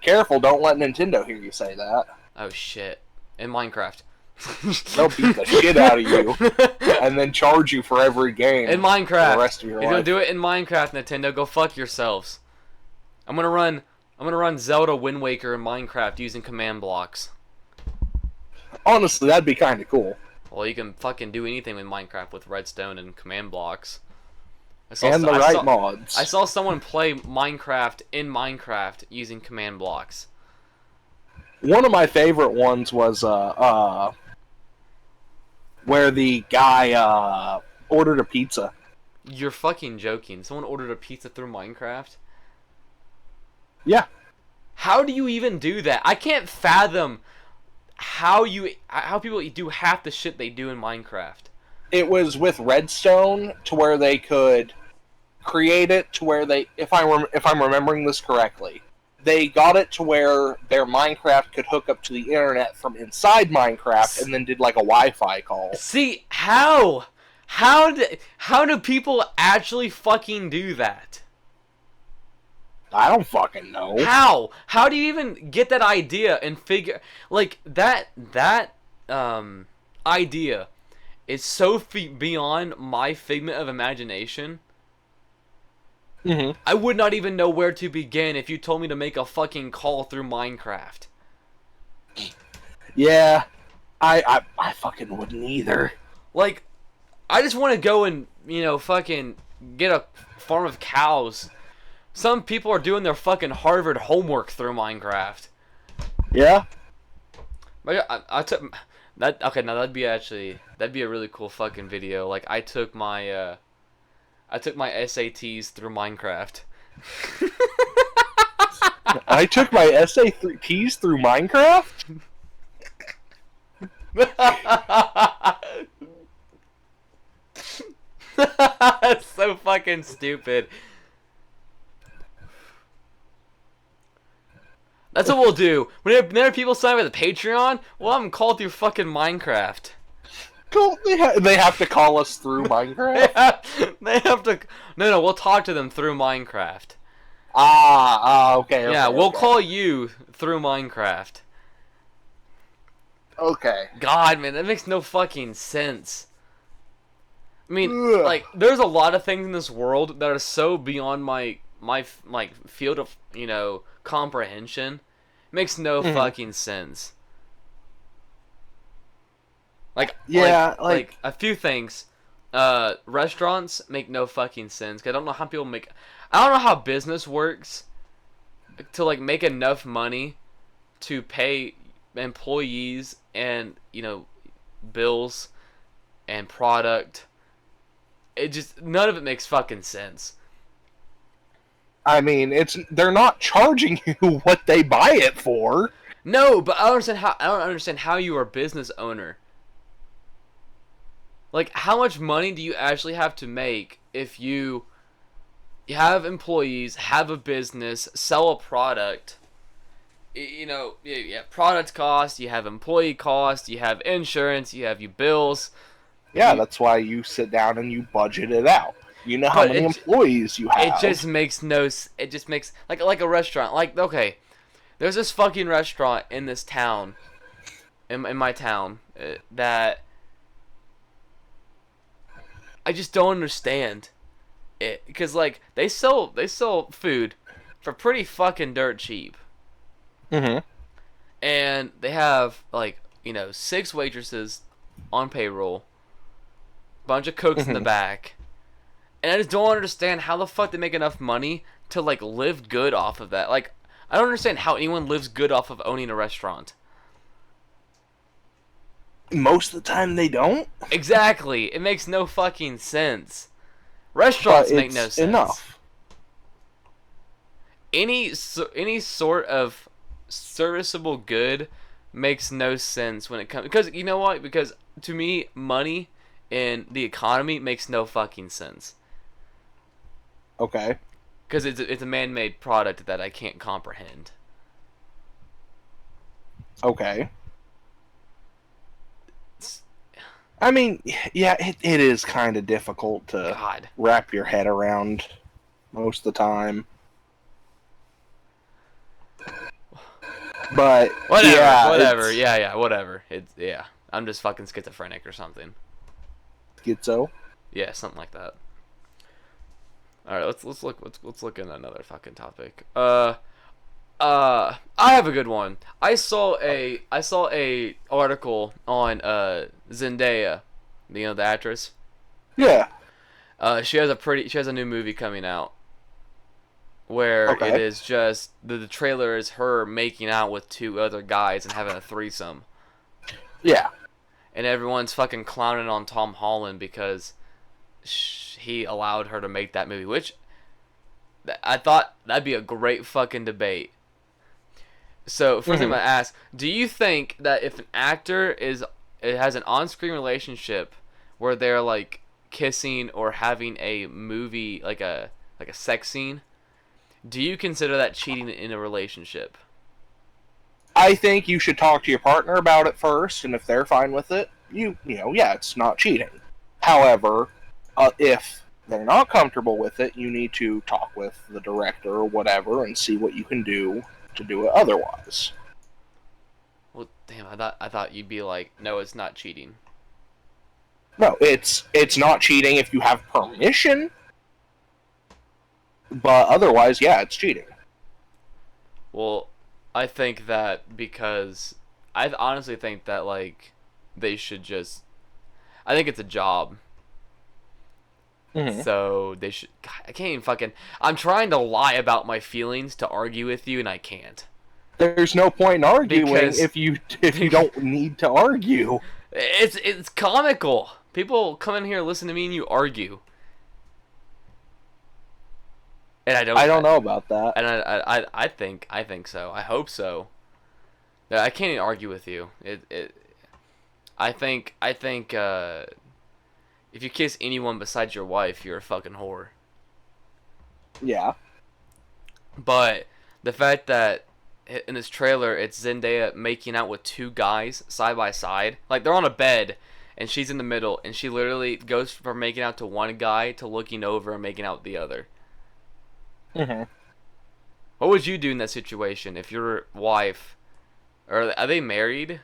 Careful, don't let Nintendo hear you say that. Oh shit. In Minecraft. They'll beat the shit out of you and then charge you for every game. In Minecraft. For the rest of your He's life. gonna do it in Minecraft, Nintendo. Go fuck yourselves. I'm gonna run Zelda Wind Waker in Minecraft using command blocks. Honestly, that'd be kind of cool. Well, you can fucking do anything with Minecraft with redstone and command blocks. And the right mods. I saw someone play Minecraft in Minecraft using command blocks. One of my favorite ones was where the guy ordered a pizza. You're fucking joking. Someone ordered a pizza through Minecraft? Yeah. How do you even do that? I can't fathom how people do half the shit they do in Minecraft. It was with redstone to where they could create it to where they, if I'm remembering this correctly, they got it to where their Minecraft could hook up to the internet from inside Minecraft and then did like a Wi-Fi call. See, how do people actually fucking do that? I don't fucking know. How do you even get that idea and figure like that idea is so beyond my figment of imagination. Mm-hmm. I would not even know where to begin if you told me to make a fucking call through Minecraft. Yeah, I fucking wouldn't either. Like, I just want to go and, fucking get a farm of cows. Some people are doing their fucking Harvard homework through Minecraft. Yeah? But I took that. Okay, now that'd be a really cool fucking video. Like, I took my SATs through Minecraft. I took my SATs through Minecraft? That's so fucking stupid. That's what we'll do. Whenever people sign up with the Patreon, we'll have them call through fucking Minecraft. Cool. They have to call us through Minecraft? They have to. No, we'll talk to them through Minecraft. Okay. Yeah, we'll call you through Minecraft. Okay. God, man, that makes no fucking sense. I mean, Ugh. like, there's a lot of things in this world that are so beyond my field of, comprehension. It makes no fucking sense. Like, like a few things. Restaurants make no fucking sense. 'Cause I don't know how people make. I don't know how business works to like make enough money to pay employees and bills and product. It just none of it makes fucking sense. I mean, they're not charging you what they buy it for. No, but I don't understand how you are a business owner. Like, how much money do you actually have to make if you have employees, have a business, sell a product? You know, you have product cost, you have employee cost, you have insurance, you have your bills. Yeah, that's why you sit down and you budget it out. You know how But many employees you it have. just makes no. It just makes like a restaurant. Like, okay, there's this fucking restaurant in this town, in my town, that I just don't understand it, because like they sell food for pretty fucking dirt cheap, Mm-hmm. and they have like, 6 waitresses on payroll, bunch of cooks in the Mm-hmm. back, and I just don't understand how the fuck they make enough money to like live good off of that. Like, I don't understand how anyone lives good off of owning a restaurant. Most of the time they don't, Exactly, it makes no fucking sense. but Restaurants make no it's sense. enough. Any sort of serviceable good makes no sense when it comes, because you know what? Because to me, money in the economy makes no fucking sense. Okay. Because it's a man-made product that I can't comprehend. Okay. It's, I mean, yeah, it is kind of difficult to God. wrap your head around most of the time. But Whatever, yeah, whatever. it's Yeah, whatever. Yeah. I'm just fucking schizophrenic or something. schizo. Yeah, something like that. All right, let's look at another fucking topic. I have a good one. I saw a article on Zendaya, the actress. Yeah. She has a new movie coming out where Okay. it is just the trailer is her making out with 2 other guys and having a threesome, Yeah. and everyone's fucking clowning on Tom Holland because he allowed her to make that movie, which I thought that'd be a great fucking debate. So first thing I'm Mhm. gonna ask: do you think that if an actor has an on-screen relationship where they're like kissing or having a movie like a sex scene, do you consider that cheating in a relationship? I think you should talk to your partner about it first, and if they're fine with it, yeah, it's not cheating. However, if they're not comfortable with it, you need to talk with the director or whatever and see what you can do to do it otherwise. Well, damn, I thought you'd be like, no, it's not cheating. No, it's not cheating if you have permission, but otherwise, yeah, it's cheating. Well, I think that because I honestly think that like they should just. I think it's a job. Mm-hmm. So they should. God, I can't even fucking. I'm trying to lie about my feelings to argue with you, and I can't. There's no point in arguing Because if you don't need to argue. it's comical. People come in here, listen to me, and you argue, and I don't know about that. And I think so. I hope so. Yeah, I can't even argue with you. I think if you kiss anyone besides your wife, you're a fucking whore. Yeah. But the fact that in this trailer, it's Zendaya making out with 2 guys side by side, like they're on a bed, and she's in the middle, and she literally goes from making out to one guy to looking over and making out with the other. Mm-hmm. What would you do in that situation if your wife, or are they married?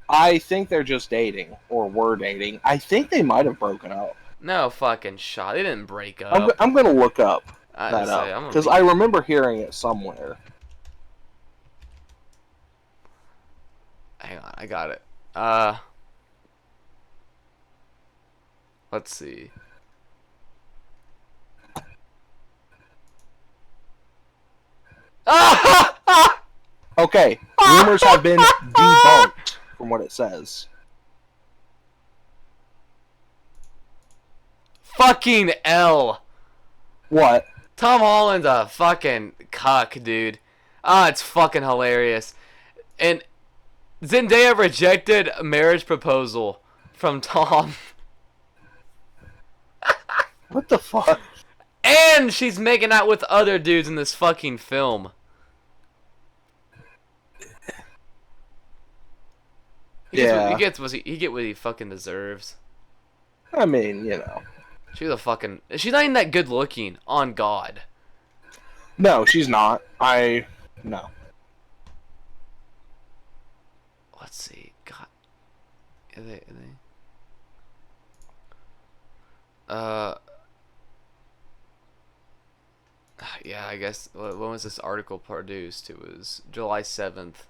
I think they're just dating, or were dating. I think they might have broken up. No fucking shot. They didn't break up. I'm going to look up I that say, up because I remember hearing it somewhere. Hang on, I got it. Let's see. Okay, rumors have been debunked from what it says. Fucking L. What? Tom Holland's a fucking cuck, dude. It's fucking hilarious. And Zendaya rejected a marriage proposal from Tom. What the fuck? And she's making out with other dudes in this fucking film. Yeah. He gets what he fucking deserves. I mean, you know. She's she's not even that good looking, on God. No, she's not. No. Let's see. God. Are they? Yeah, I guess. When was this article produced? It was July 7th.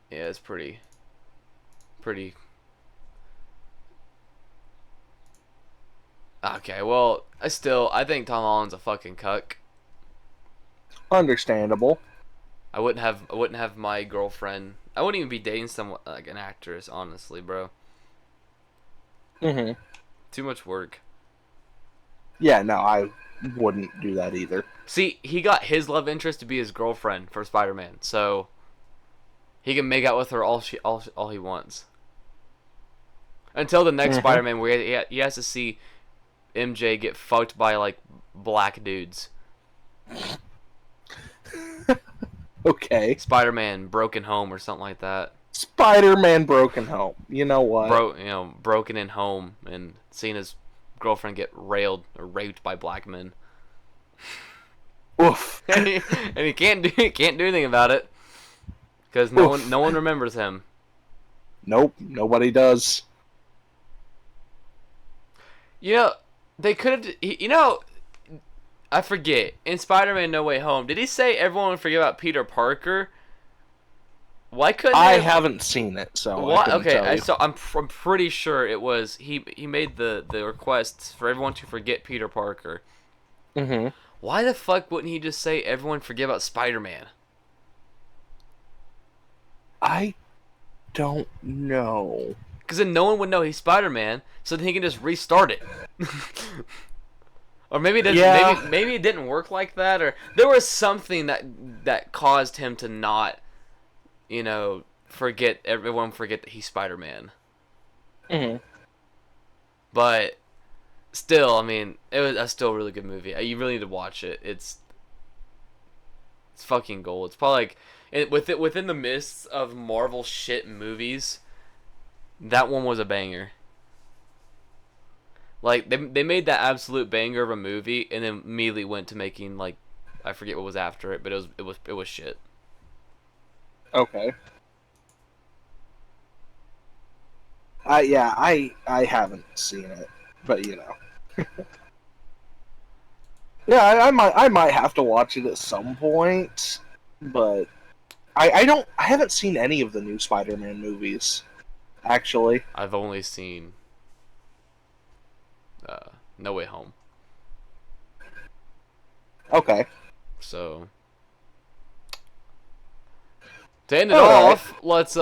Yeah, it's pretty. Okay, well, I think Tom Holland's a fucking cuck. Understandable. I wouldn't have my girlfriend. I wouldn't even be dating someone like an actress, honestly, bro. Mhm. Too much work. Yeah, no, I wouldn't do that either. See, he got his love interest to be his girlfriend for Spider-Man, so he can make out with her all he wants. Until the next Spider-Man, where he has to see MJ get fucked by like black dudes. Okay. Spider-Man Broken Home or something like that. Spider-Man Broken Home. You know what? Broken in home and seeing his girlfriend get railed or raped by black men. Oof. and he can't do anything about it because no one remembers him. Nope, nobody does. You know, they could have. You know, I forget. In Spider-Man No Way Home, did he say everyone would forget about Peter Parker? Why couldn't I haven't seen it, so what? I Okay, tell you. I'm pretty sure it was he made the request for everyone to forget Peter Parker. Mhm. Why the fuck wouldn't he just say everyone forget about Spider-Man? I don't know. Because then no one would know he's Spider-Man, so then he can just restart it. Or maybe maybe it didn't work like that, or there was something that caused him to not, forget that he's Spider-Man. Mhm. But still, I mean, it was still a really good movie. You really need to watch it. It's fucking gold. It's probably like within the mists of Marvel shit movies, that one was a banger. Like they made that absolute banger of a movie, and then immediately went to making like I forget what was after it, but it was shit. Okay. I haven't seen it, but you know. Yeah, I might have to watch it at some point, but I haven't seen any of the new Spider-Man movies, actually. I've only seen No Way Home. Okay. So to end it All right. off, let's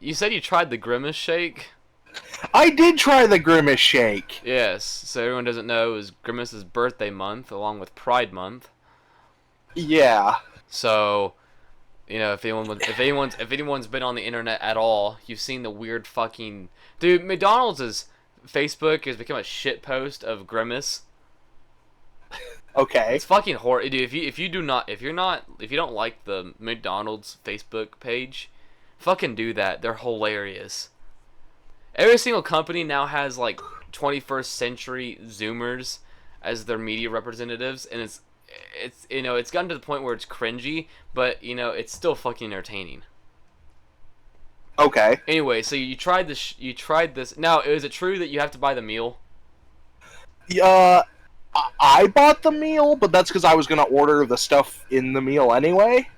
you said you tried the Grimace shake? I did try the Grimace shake. Yes. So everyone doesn't know, it was Grimace's birthday month along with Pride Month. Yeah. So, if anyone's been on the internet at all, you've seen the weird fucking dude. McDonald's Facebook has become a shit post of Grimace. Okay. It's fucking horrible, dude. If you don't like the McDonald's Facebook page, fucking do that. They're hilarious. Every single company now has like 21st century Zoomers as their media representatives, and it's gotten to the point where it's cringy, but it's still fucking entertaining. Okay. Anyway, so you tried this. Now, is it true that you have to buy the meal? I bought the meal, but that's because I was gonna order the stuff in the meal anyway.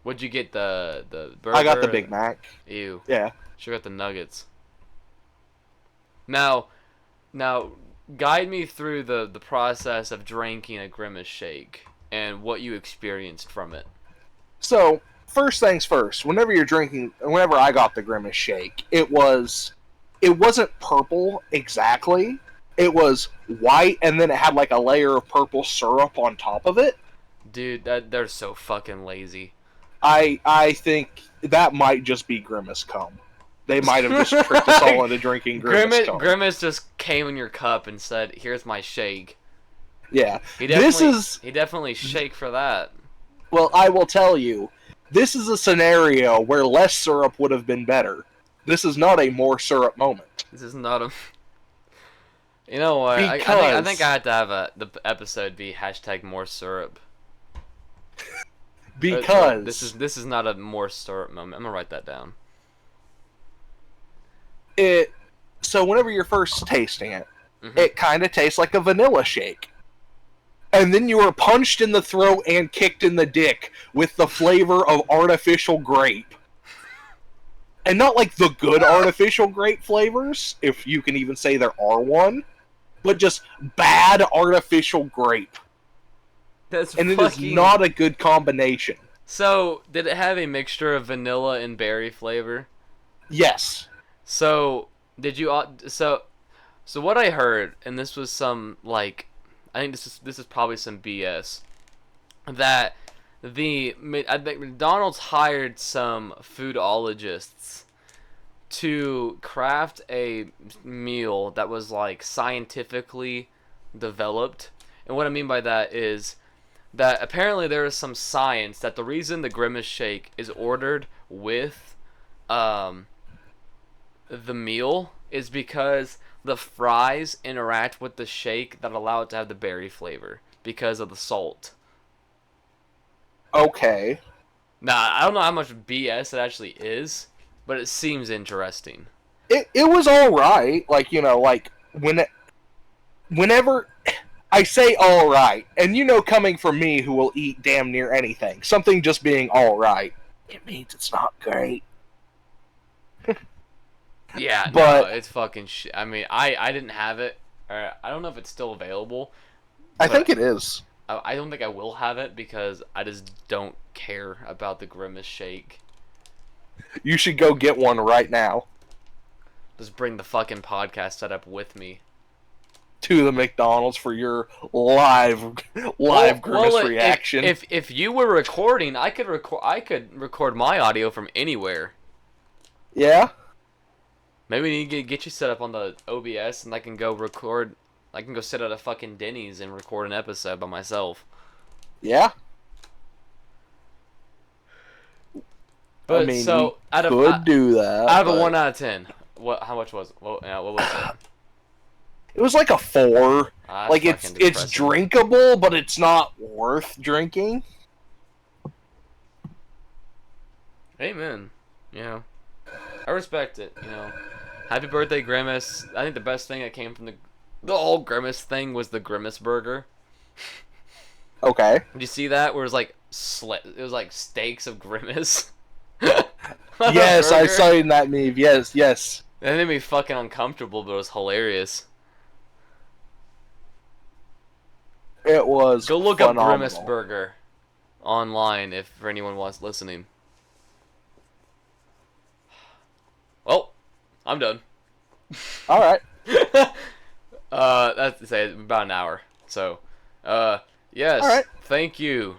What'd you get, the burger? I got the Big Mac. Ew. Yeah. Should got the nuggets. Now, guide me through the process of drinking a Grimace shake and what you experienced from it. So, first things first, whenever I got the Grimace shake, it wasn't purple exactly. It was white, and then it had like a layer of purple syrup on top of it. Dude, they're so fucking lazy. I think that might just be Grimace cum. They might have just tricked us all into drinking Grimace Cone. Grimace just came in your cup and said, "Here's my shake." Yeah. He definitely shake for that. Well, I will tell you, this is a scenario where less syrup would have been better. This is not a more syrup moment. This is not a... You know what? Because... I think I had to have the episode be #more syrup. Because... This is not a more syrup moment. I'm gonna write that down. So whenever you're first tasting it, it kind of tastes like a vanilla shake. And then you were punched in the throat and kicked in the dick with the flavor of artificial grape. And not like the good artificial grape flavors, if you can even say there are one, but just bad artificial grape. That's and it is not a good combination. So, did it have a mixture of vanilla and berry flavor? Yes. So, did you... So what I heard, and this was some, like... I think this is probably some BS. That I think McDonald's hired some foodologists to craft a meal that was like scientifically developed. And what I mean by that is that apparently there is some science that the reason the Grimace Shake is ordered with the meal is because the fries interact with the shake that allow it to have the berry flavor because of the salt. Okay. Nah, I don't know how much BS it actually is, but it seems interesting. It was alright. Like, you know, like, whenever I say alright, and you know coming from me who will eat damn near anything, something just being alright, it means it's not great. Yeah, but no, it's fucking shit. I mean, I didn't have it. Or I don't know if it's still available. I think it is. I don't think I will have it because I just don't care about the Grimace Shake. You should go get one right now. Just bring the fucking podcast setup with me to the McDonald's for your live Grimace reaction. If you were recording, I could record my audio from anywhere. Yeah. Maybe we need to get you set up on the OBS, and I can go record. I can go sit at a fucking Denny's and record an episode by myself. Yeah. But I mean, so do that. Out of a 1 out of 10, how much was it? What was it? It was like a 4. Like it's drinkable, but it's not worth drinking. Amen. You know, I respect it. You know, happy birthday, Grimace. I think the best thing that came from the whole Grimace thing was the Grimace burger. Okay. Did you see that? Where it was like it was like steaks of Grimace. Yes, I saw in that meme. Yes. It made me fucking uncomfortable, but it was hilarious. It was. Go look phenomenal. up Grimace burger online if for anyone wants listening. Well, I'm done. All right. That's to say about an hour. So, yes. All right. Thank you,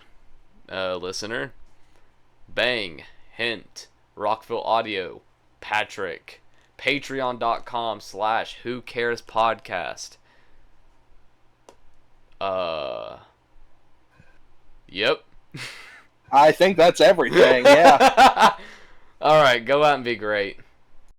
listener. Bang, Hint, Rockville Audio, Patrick, Patreon.com/WhoCaresPodcast. Yep. I think that's everything. Yeah. All right, go out and be great.